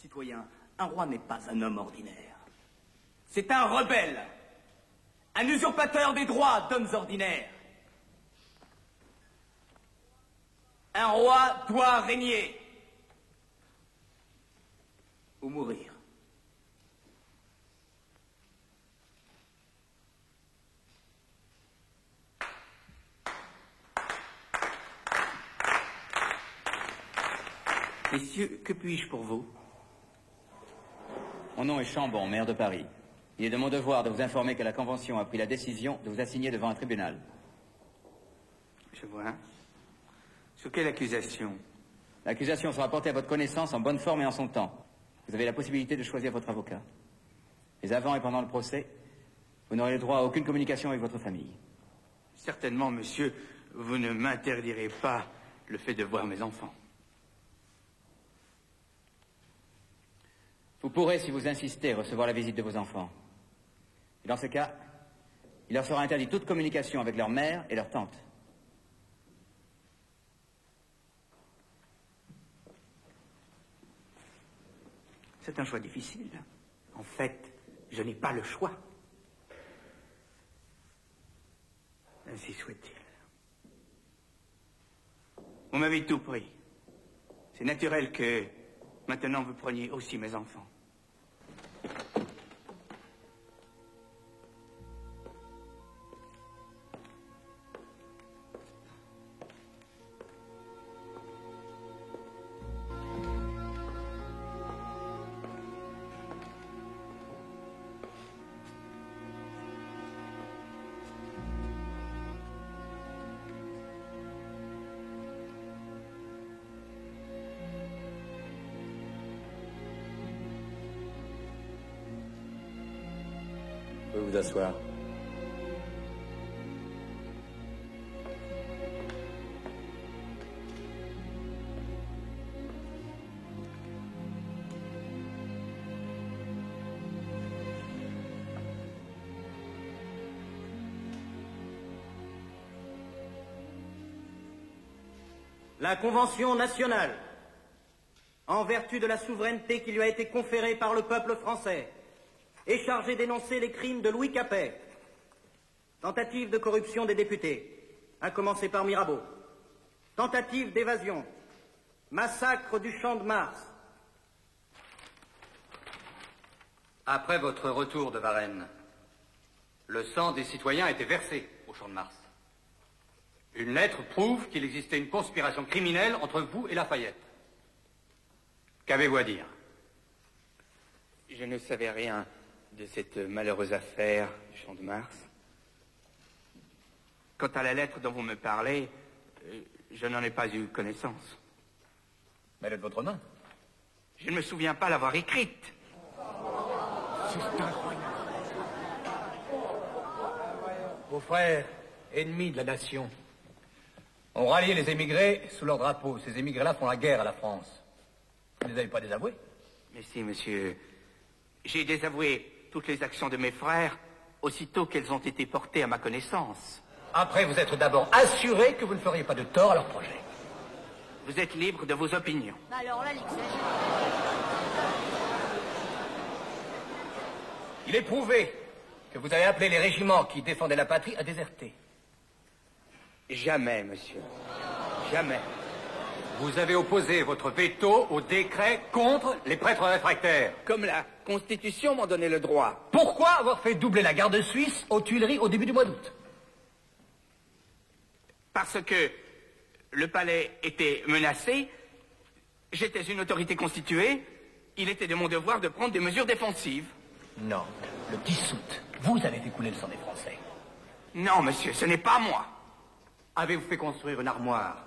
Citoyen, un roi n'est pas un homme ordinaire. C'est un rebelle, un usurpateur des droits d'hommes ordinaires. Un roi doit régner ou mourir. Messieurs, que puis-je pour vous? Mon nom est Chambon, maire de Paris. Il est de mon devoir de vous informer que la Convention a pris la décision de vous assigner devant un tribunal. Je vois. Sur quelle accusation? L'accusation sera portée à votre connaissance en bonne forme et en son temps. Vous avez la possibilité de choisir votre avocat. Mais avant et pendant le procès, vous n'aurez le droit à aucune communication avec votre famille. Certainement, monsieur, vous ne m'interdirez pas le fait de voir mes enfants. Vous pourrez, si vous insistez, recevoir la visite de vos enfants. Et dans ce cas, il leur sera interdit toute communication avec leur mère et leur tante. C'est un choix difficile. En fait, je n'ai pas le choix. Ainsi soit-il. Vous m'avez tout pris. C'est naturel que maintenant vous preniez aussi mes enfants. Vous pouvez vous asseoir. La Convention nationale, en vertu de la souveraineté qui lui a été conférée par le peuple français, est chargée d'énoncer les crimes de Louis Capet. Tentative de corruption des députés, à commencer par Mirabeau. Tentative d'évasion. Massacre du Champ de Mars. Après votre retour de Varennes, le sang des citoyens a été versé au Champ de Mars. Une lettre prouve qu'il existait une conspiration criminelle entre vous et Lafayette. Qu'avez-vous à dire? Je ne savais rien de cette malheureuse affaire du Champ de Mars. Quant à la lettre dont vous me parlez, je n'en ai pas eu connaissance. Mais elle est de votre main. Je ne me souviens pas l'avoir écrite. C'est incroyable. Vos frères, ennemis de la nation, ont rallié les émigrés sous leur drapeau. Ces émigrés-là font la guerre à la France. Vous ne les avez pas désavoués? Mais si, monsieur. J'ai désavoué toutes les actions de mes frères aussitôt qu'elles ont été portées à ma connaissance. Après vous être d'abord assuré que vous ne feriez pas de tort à leur projet. Vous êtes libre de vos opinions. Alors là, Il est prouvé que vous avez appelé les régiments qui défendaient la patrie à déserter. Jamais, monsieur. Jamais. Vous avez opposé votre veto au décret contre les prêtres réfractaires. Comme la Constitution m'en donnait le droit. Pourquoi avoir fait doubler la garde suisse aux Tuileries au début du mois d'août? Parce que le palais était menacé, j'étais une autorité constituée, il était de mon devoir de prendre des mesures défensives. Non. Le 10 août, vous avez fait couler le sang des Français. Non, monsieur, ce n'est pas moi. Avez-vous fait construire une armoire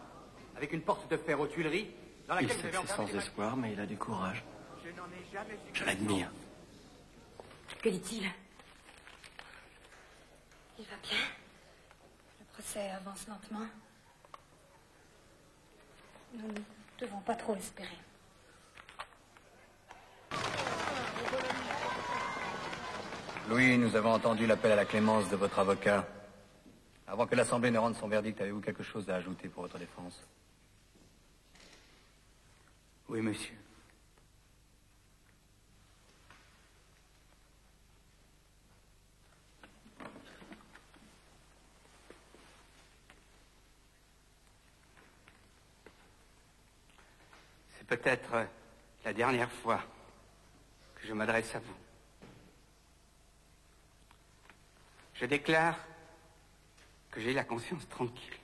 avec une porte de fer aux Tuileries dans Il laquelle sait vous avez que c'est enfermé sans des espoir, mais il a du courage. Je n'en ai jamais eu Je l'admire. que dit-il? Il va bien. Le procès avance lentement. Nous ne devons pas trop espérer. Louis, nous avons entendu l'appel à la clémence de votre avocat. Avant que l'Assemblée ne rende son verdict, avez-vous quelque chose à ajouter pour votre défense? Oui, monsieur. C'est peut-être la dernière fois que je m'adresse à vous. Je déclare que j'ai la conscience tranquille.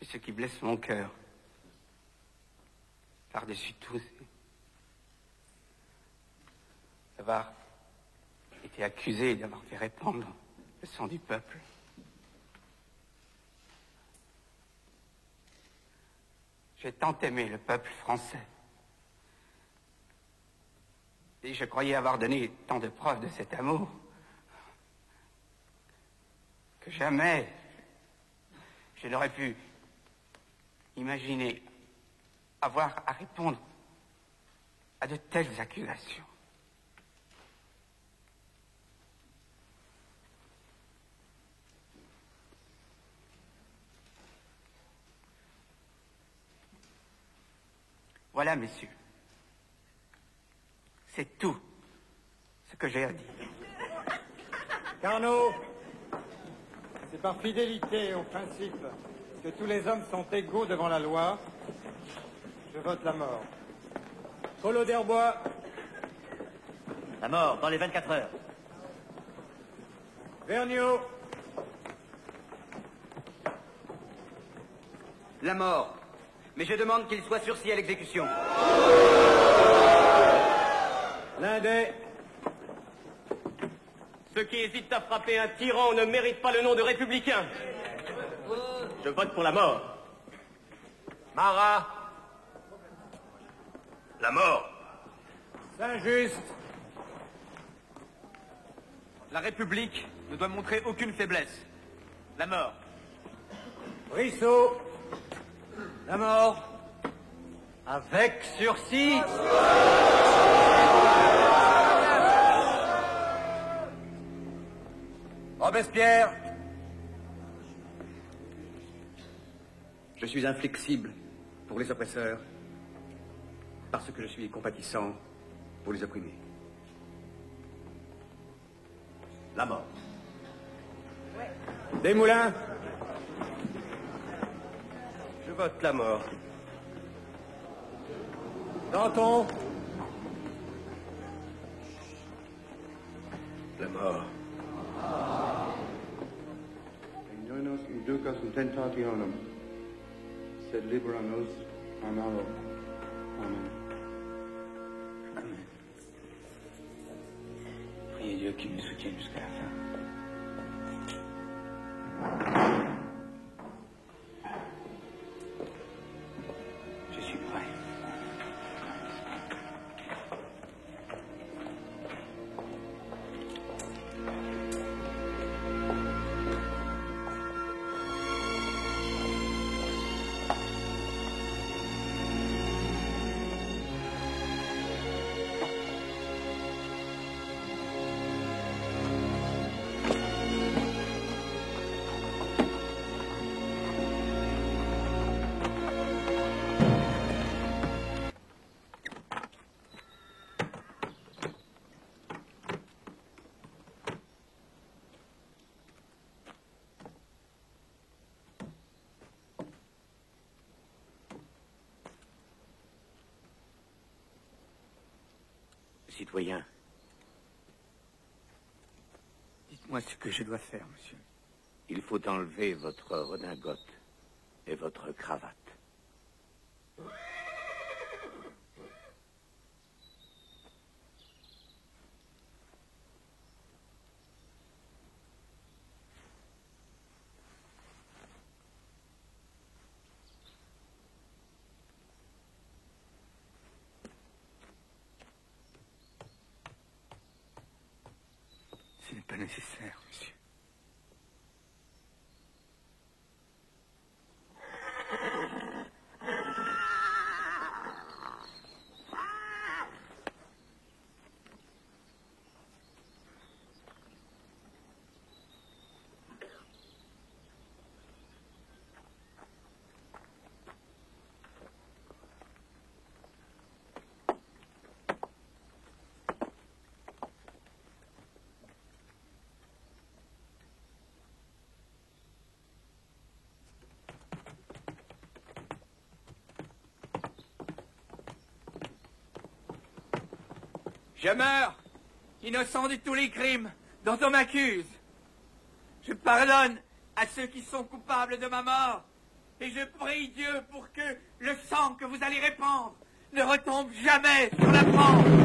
Et ce qui blesse mon cœur, par-dessus tout, c'est d'avoir été accusé d'avoir fait répandre le sang du peuple. J'ai tant aimé le peuple français. Et je croyais avoir donné tant de preuves de cet amour que jamais je n'aurais pu imaginer avoir à répondre à de telles accusations. Voilà, messieurs. C'est tout ce que j'ai à dire. Carnot, c'est par fidélité au principe que tous les hommes sont égaux devant la loi. Je vote la mort. Collot d'Herbois. La mort, dans les 24 heures. Vergniaud. La mort. Mais je demande qu'il soit sursis à l'exécution. Lindet. Ceux qui hésitent à frapper un tyran ne méritent pas le nom de républicain. Je vote pour la mort. Marat. La mort. Saint-Just. La République ne doit montrer aucune faiblesse. La mort. Brissot. La mort. Avec sursis. Robespierre. Je suis inflexible pour les oppresseurs parce que je suis compatissant pour les opprimés. La mort. Desmoulins. Je vote la mort. Danton. La mort. Ignonos inducas in tentationem, sed libera nos a malo. Amen. Amen. Priez Dieu qu'il nous soutienne jusqu'à la fin. Je suis prêt. Citoyen, Dites-moi ce que je dois faire, monsieur. il faut enlever votre redingote et votre cravate. Ce n'est pas nécessaire, monsieur. Je meurs, innocent de tous les crimes dont on m'accuse. Je pardonne à ceux qui sont coupables de ma mort. Et je prie Dieu pour que le sang que vous allez répandre ne retombe jamais sur la France.